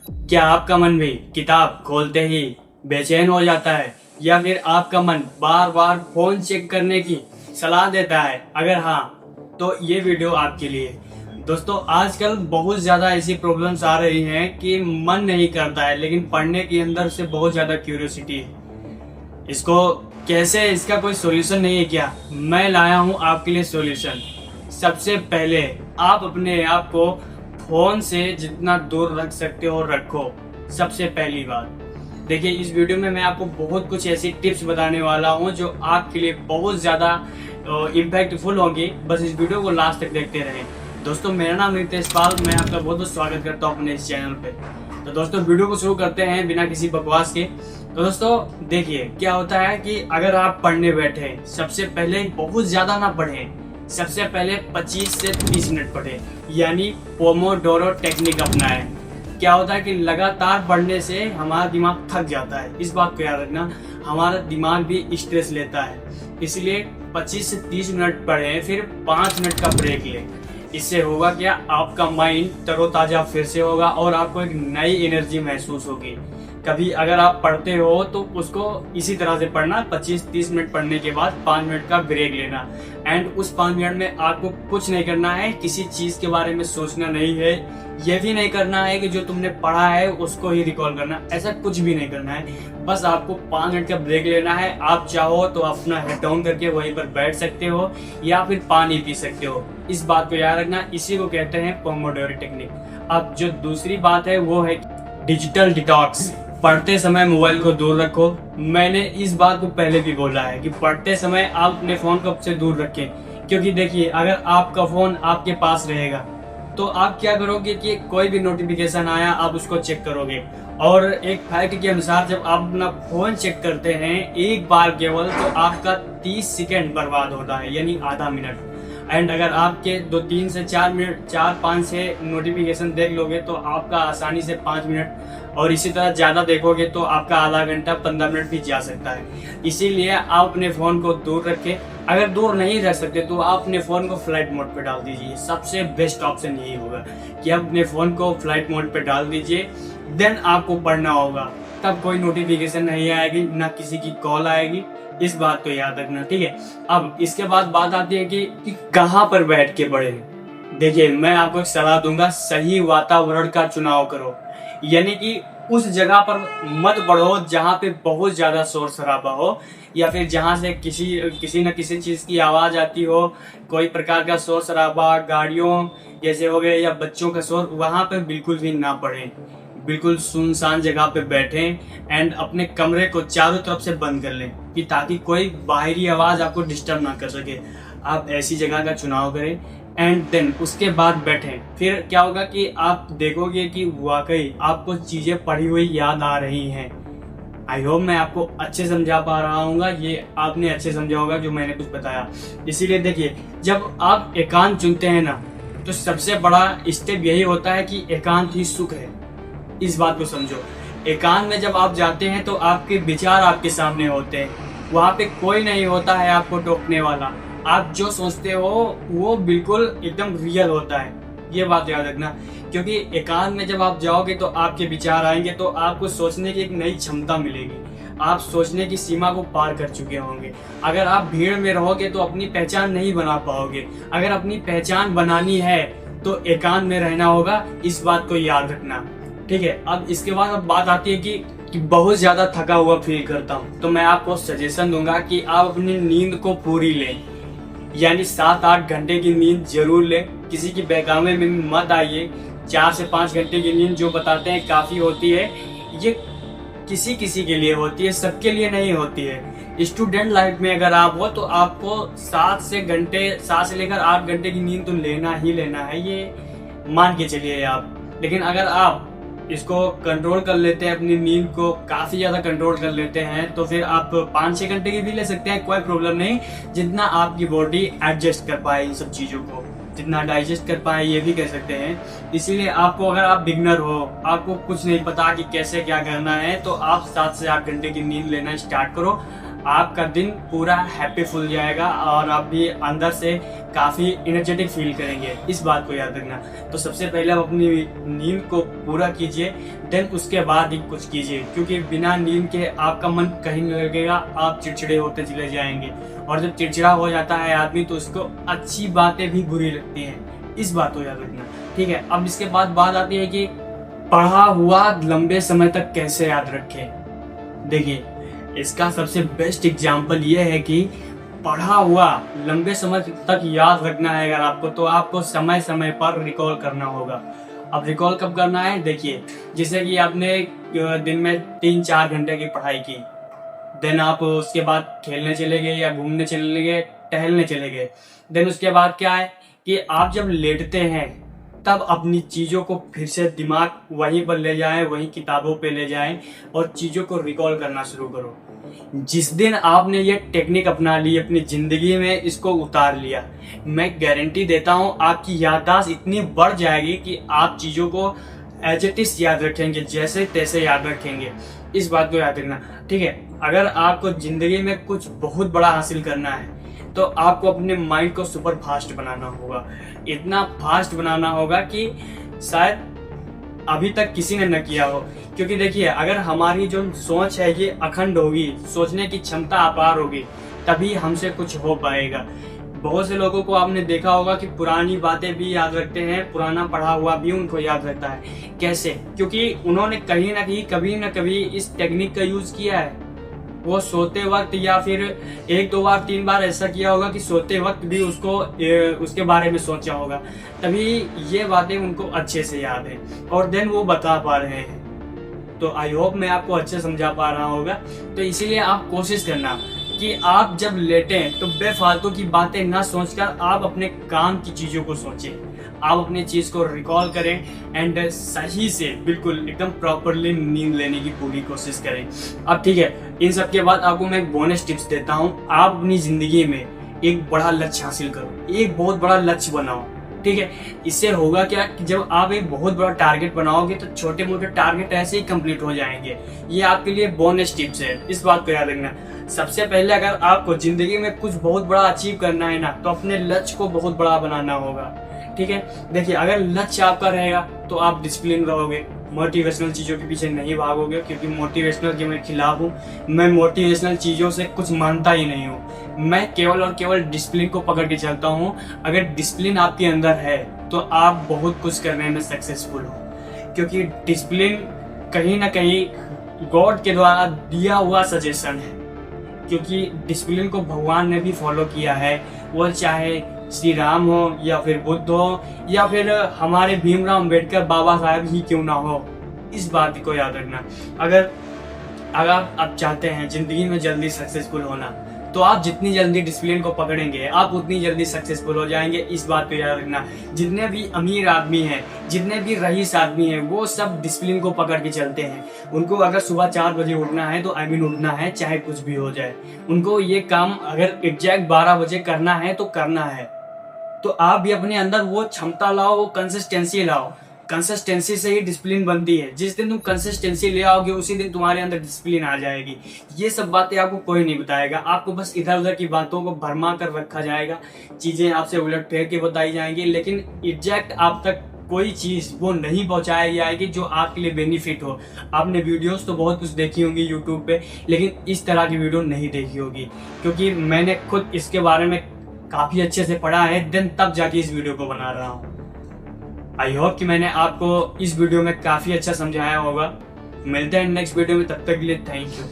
क्या आपका मन भी किताब खोलते ही बेचैन हो जाता है, या फिर आपका मन बार बार फोन चेक करने की सलाह देता है? अगर हाँ, तो ये वीडियो आपके लिए। दोस्तों, आजकल बहुत ज़्यादा ऐसी प्रॉब्लम्स आ रही हैं कि मन नहीं करता है, लेकिन पढ़ने के अंदर से बहुत ज़्यादा क्यूरियोसिटी है। इसको कैसे, इसका कोई सॉल्यूशन नहीं है क्या? मैं लाया हूँ आपके लिए सॉल्यूशन। सबसे पहले आप अपने आप को फोन से जितना दूर रख सकते हो रखो। सबसे पहली बात, देखिए, इस वीडियो में मैं आपको बहुत कुछ ऐसी टिप्स बताने वाला हूँ जो आपके लिए बहुत ज़्यादा इम्पैक्टफुल होंगी। बस इस वीडियो को लास्ट तक देखते रहें। दोस्तों, मेरा नाम रितेश पाल, मैं आपका बहुत बहुत स्वागत करता हूँ अपने इस चैनल पे। तो दोस्तों, वीडियो को शुरू करते हैं बिना किसी बकवास के। तो दोस्तों देखिए, क्या होता है कि अगर आप पढ़ने बैठे, सबसे पहले बहुत ज़्यादा ना पढ़ें। सबसे पहले 25 से 30 मिनट पढ़ें, यानी पोमोडोरो टेक्निक अपनाएं। क्या होता है कि लगातार पढ़ने से हमारा दिमाग थक जाता है। इस बात को याद रखना, हमारा दिमाग भी स्ट्रेस लेता है। इसलिए 25 से 30 मिनट पढ़ें, फिर 5 मिनट का ब्रेक लें। इससे होगा क्या, आपका माइंड तरोताजा फिर से होगा और आपको एक नई एनर्जी महसूस होगी। कभी अगर आप पढ़ते हो तो उसको इसी तरह से पढ़ना, 25-30 मिनट पढ़ने के बाद 5 मिनट का ब्रेक लेना। एंड उस 5 मिनट में आपको कुछ नहीं करना है, किसी चीज के बारे में सोचना नहीं है। यह भी नहीं करना है कि जो तुमने पढ़ा है उसको ही रिकॉल करना, ऐसा कुछ भी नहीं करना है। बस आपको 5 मिनट का ब्रेक लेना है। आप चाहो तो अपना हेड डाउन करके वहीं पर बैठ सकते हो या फिर पानी पी सकते हो। इस बात को याद रखना, इसी को कहते हैं पोमोडोरो टेक्निक। अब जो दूसरी बात है वो है डिजिटल डिटॉक्स। पढ़ते समय मोबाइल को दूर रखो। मैंने इस बात को पहले भी बोला है कि पढ़ते समय आप अपने फोन को से दूर रखें, क्योंकि देखिए, अगर आपका फोन आपके पास रहेगा तो आप क्या करोगे कि कोई भी नोटिफिकेशन आया आप उसको चेक करोगे। और एक फैक्ट के अनुसार जब आप अपना फोन चेक करते हैं एक बार केवल, तो आपका 30 सेकेंड बर्बाद होता है, यानी आधा मिनट। एंड अगर आपके 2-3 से 4 मिनट, 4-5 से नोटिफिकेशन देख लोगे तो आपका आसानी से 5 मिनट, और इसी तरह ज़्यादा देखोगे तो आपका आधा घंटा 15 मिनट भी जा सकता है। इसीलिए आप अपने फ़ोन को दूर रखें। अगर दूर नहीं रख सकते तो आप अपने फ़ोन को फ्लाइट मोड पे डाल दीजिए। सबसे बेस्ट ऑप्शन यही होगा कि आप अपने फ़ोन को फ्लाइट मोड पे डाल दीजिए। देन आपको पढ़ना होगा, तब कोई नोटिफिकेशन नहीं आएगी, ना किसी की कॉल आएगी। इस बात को याद रखना, ठीक है। अब इसके बाद बात आती है कि कहाँ पर बैठ के पढ़े। देखिए, मैं आपको एक सलाह दूंगा, सही वातावरण का चुनाव करो। यानी कि उस जगह पर मत पढ़ो जहाँ पे बहुत ज्यादा शोर शराबा हो, या फिर जहाँ से किसी न किसी चीज की आवाज आती हो, कोई प्रकार का शोर शराबा, गाड़ियों जैसे हो गए या बच्चों का शोर, वहां पर बिल्कुल भी ना पढ़ें। बिल्कुल सुनसान जगह पे बैठें एंड अपने कमरे को चारों तरफ से बंद कर लें, कि ताकि कोई बाहरी आवाज आपको डिस्टर्ब ना कर सके। आप ऐसी जगह का चुनाव करें एंड देन उसके बाद बैठें। फिर क्या होगा कि आप देखोगे कि वाकई आपको चीजें पढ़ी हुई याद आ रही हैं। आई होप मैं आपको अच्छे समझा पा रहा हूँ, ये आपने अच्छे समझा होगा जो मैंने कुछ बताया। इसीलिए देखिए, जब आप एकांत चुनते हैं ना, तो सबसे बड़ा स्टेप यही होता है कि एकांत ही सुख है। इस बात को समझो। एकांत में जब आप जाते हैं तो आपके विचार आपके सामने होते हैं। वहां पे कोई नहीं होता है आपको टोकने वाला। आप जो सोचते हो वो बिल्कुल एकदम रियल होता है। ये बात याद रखना, क्योंकि एकांत में जब आप जाओगे तो आपके विचार आएंगे, तो आपको सोचने की एक नई क्षमता मिलेगी। आप सोचने की सीमा को पार कर चुके होंगे। अगर आप भीड़ में रहोगे तो अपनी पहचान नहीं बना पाओगे। अगर अपनी पहचान बनानी है तो एकांत में रहना होगा। इस बात को याद रखना, ठीक है। अब इसके बाद अब बात आती है कि बहुत ज्यादा थका हुआ फील करता हूँ, तो मैं आपको सजेशन दूंगा कि आप अपनी नींद को पूरी लें, यानी 7-8 घंटे की नींद जरूर लें। किसी की बहकावे में मत आइए। 4 से 5 घंटे की नींद जो बताते हैं काफी होती है, ये किसी किसी के लिए होती है, सबके लिए नहीं होती है। स्टूडेंट लाइफ में अगर आप हो तो आपको 7 से लेकर 8 घंटे की नींद तो लेना ही लेना है, ये मान के चलिए आप। लेकिन अगर आप इसको कंट्रोल कर लेते हैं, अपनी नींद को काफी ज्यादा कंट्रोल कर लेते हैं, तो फिर आप 5-6 घंटे की भी ले सकते हैं, कोई प्रॉब्लम नहीं। जितना आपकी बॉडी एडजस्ट कर पाए इन सब चीजों को, जितना डाइजेस्ट कर पाए, ये भी कह सकते हैं। इसीलिए आपको, अगर आप बिगनर हो, आपको कुछ नहीं पता कि कैसे क्या करना है, तो आप 7 से 8 घंटे की नींद लेना स्टार्ट करो। आपका दिन पूरा हैप्पीफुल जाएगा और आप भी अंदर से काफ़ी एनर्जेटिक फील करेंगे। इस बात को याद रखना। तो सबसे पहले आप अपनी नींद को पूरा कीजिए, देन उसके बाद ही कुछ कीजिए, क्योंकि बिना नींद के आपका मन कहीं नहीं लगेगा, आप चिड़चिड़े होते चले जाएंगे। और जब चिड़चिड़ा हो जाता है आदमी तो उसको अच्छी बातें भी बुरी लगती हैं। इस बात को याद रखना, ठीक है। अब इसके बाद बात आती है कि पढ़ा हुआ लंबे समय तक कैसे याद रखें। देखिए, इसका सबसे बेस्ट एग्जाम्पल ये है कि पढ़ा हुआ लंबे समय तक याद रखना है अगर आपको, तो आपको समय समय पर रिकॉल करना होगा। अब रिकॉल कब करना है, देखिए, जैसे कि आपने दिन में 3-4 घंटे की पढ़ाई की, देन आप उसके बाद खेलने चले गए या घूमने चले गए, टहलने चले गए। देन उसके बाद क्या है कि आप जब लेटते हैं तब अपनी चीज़ों को फिर से दिमाग वहीं पर ले जाएं, वहीं किताबों पे ले जाएं और चीज़ों को रिकॉल करना शुरू करो। जिस दिन आपने ये टेक्निक अपना ली अपनी ज़िंदगी में, इसको उतार लिया, मैं गारंटी देता हूँ आपकी याददाश्त इतनी बढ़ जाएगी कि आप चीज़ों को एज इट इज याद रखेंगे, जैसे तैसे याद रखेंगे। इस बात को याद रखना, ठीक है। अगर आपको ज़िंदगी में कुछ बहुत बड़ा हासिल करना है तो आपको अपने माइंड को सुपर फास्ट बनाना होगा, इतना फास्ट बनाना होगा कि शायद अभी तक किसी ने न किया हो। क्योंकि देखिए, अगर हमारी जो सोच है ये अखंड होगी, सोचने की क्षमता अपार होगी, तभी हमसे कुछ हो पाएगा। बहुत से लोगों को आपने देखा होगा कि पुरानी बातें भी याद रखते हैं, पुराना पढ़ा हुआ भी उनको याद रहता है। कैसे? क्योंकि उन्होंने कहीं ना कहीं कभी ना कभी इस टेक्निक का यूज किया है। वो सोते वक्त या फिर 1-2 बार 3 बार ऐसा किया होगा कि सोते वक्त भी उसके बारे में सोचा होगा, तभी ये बातें उनको अच्छे से याद है और देन वो बता पा रहे हैं। तो आई होप मैं आपको अच्छे समझा पा रहा होगा। तो इसीलिए आप कोशिश करना कि आप जब लेटें तो बेफालतू की बातें ना सोचकर आप अपने काम की चीज़ों को सोचें, आप अपनी चीज़ को रिकॉल करें एंड सही से बिल्कुल एकदम प्रॉपरली नींद लेने की पूरी कोशिश करें। अब ठीक है, इन सब के बाद आपको मैं एक बोनस टिप्स देता हूँ। आप अपनी ज़िंदगी में एक बड़ा लक्ष्य हासिल करो, एक बहुत बड़ा लक्ष्य बनाओ, ठीक है। इससे होगा क्या कि जब आप एक बहुत बड़ा टारगेट बनाओगे तो छोटे मोटे टारगेट ऐसे ही कंप्लीट हो जाएंगे। ये आपके लिए बोनस टिप्स है, इस बात को याद रखना। सबसे पहले अगर आपको जिंदगी में कुछ बहुत बड़ा अचीव करना है ना, तो अपने लक्ष्य को बहुत बड़ा बनाना होगा, ठीक है। देखिए, अगर लक्ष्य आपका रहेगा तो आप डिसिप्लिन रहोगे, मोटिवेशनल चीज़ों के पीछे नहीं भागोगे, क्योंकि मोटिवेशनल के मैं खिलाफ हूँ। मैं मोटिवेशनल चीज़ों से कुछ मानता ही नहीं हूँ। मैं केवल और केवल डिसिप्लिन को पकड़ के चलता हूँ। अगर डिसिप्लिन आपके अंदर है तो आप बहुत कुछ करने में सक्सेसफुल हो, क्योंकि डिसिप्लिन कहीं ना कहीं गॉड के द्वारा दिया हुआ सजेशन है। क्योंकि डिसिप्लिन को भगवान ने भी फॉलो किया है, वो चाहे श्री राम हो या फिर बुद्ध हो या फिर हमारे भीमराव अम्बेडकर बाबा साहब ही क्यों ना हो। इस बात को याद रखना। अगर आप चाहते हैं जिंदगी में जल्दी सक्सेसफुल होना, तो आप जितनी जल्दी डिसिप्लिन को पकड़ेंगे आप उतनी जल्दी सक्सेसफुल हो जाएंगे। इस बात को याद रखना। जितने भी अमीर आदमी हैं, जितने भी रईस आदमी हैं, वो सब डिसिप्लिन को पकड़ के चलते हैं। उनको अगर सुबह 4 बजे उठना है तो उठना है, चाहे कुछ भी हो जाए। उनको ये काम अगर एग्जैक्ट 12 बजे करना है तो करना है। तो आप भी अपने अंदर वो क्षमता लाओ, वो कंसिस्टेंसी लाओ। कंसिस्टेंसी से ही डिसिप्लिन बनती है। जिस दिन तुम कंसिस्टेंसी ले आओगे उसी दिन तुम्हारे अंदर डिसिप्लिन आ जाएगी। ये सब बातें आपको कोई नहीं बताएगा, आपको बस इधर उधर की बातों को भरमा कर रखा जाएगा, चीजें आपसे उलट फेर के बताई जाएंगी, लेकिन एग्जैक्ट आप तक कोई चीज वो नहीं पहुंचाई जाएगी जो आपके लिए बेनिफिट हो। आपने वीडियोस तो बहुत कुछ देखी होंगी यूट्यूब पे, लेकिन इस तरह की वीडियो नहीं देखी होगी, क्योंकि मैंने खुद इसके बारे में काफी अच्छे से पढ़ा है, देन तब जाके इस वीडियो को बना रहा हूँ। आई होप कि मैंने आपको इस वीडियो में काफी अच्छा समझाया होगा। मिलते हैं नेक्स्ट वीडियो में, तब तक के लिए थैंक यू।